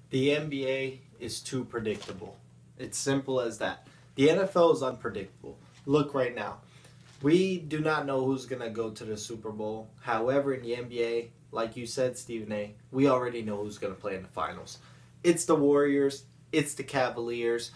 The NBA is too predictable. It's simple as that. The NFL is unpredictable. Look right now. We do not know who's going to go to the Super Bowl. However, in the NBA, like you said, Stephen A., we already know who's going to play in the finals. It's the Warriors. It's the Cavaliers.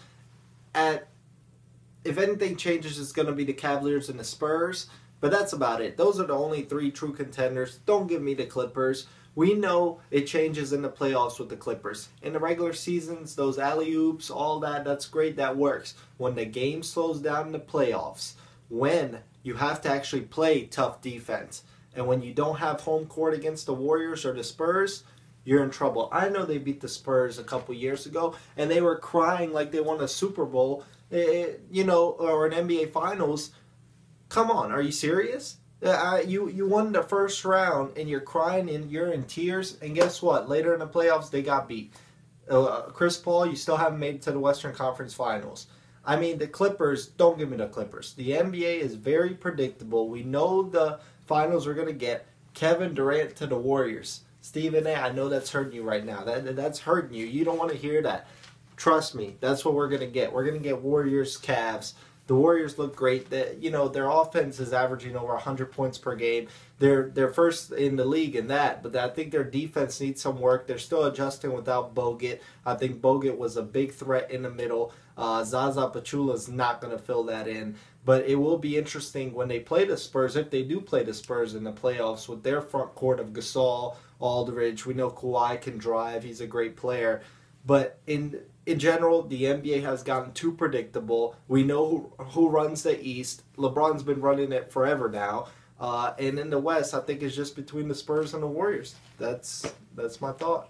If anything changes, it's going to be the Cavaliers and the Spurs. But that's about it. Those are the only three true contenders. Don't give me the Clippers. We know it changes in the playoffs with the Clippers. In the regular seasons, those alley-oops, all that, that's great, that works. When the game slows down in the playoffs, when you have to actually play tough defense, and when you don't have home court against the Warriors or the Spurs, you're in trouble. I know they beat the Spurs a couple years ago, and they were crying like they won a Super Bowl, or an NBA Finals. Come on, are you serious? You won the first round and you're crying and you're in tears, and guess what? Later in the playoffs, they got beat. Chris Paul, you still haven't made it to the Western Conference Finals. I mean, the Clippers, don't give me the Clippers. The NBA is very predictable. We know the finals we're going to get. Kevin Durant to the Warriors. Stephen A., I know that's hurting you right now. That's hurting you. You don't want to hear that. Trust me, that's what we're going to get. We're going to get Warriors, Cavs. The Warriors look great. Their offense is averaging over 100 points per game. They're first in the league in that, but I think their defense needs some work. They're still adjusting without Bogut. I think Bogut was a big threat in the middle. Zaza Pachulia is not going to fill that in. But it will be interesting when they play the Spurs, if they do play the Spurs in the playoffs, with their front court of Gasol, Aldridge. We know Kawhi can drive. He's a great player. But in general, the NBA has gotten too predictable. We know who runs the East. LeBron's been running it forever now. And in the West, I think it's just between the Spurs and the Warriors. That's my thought.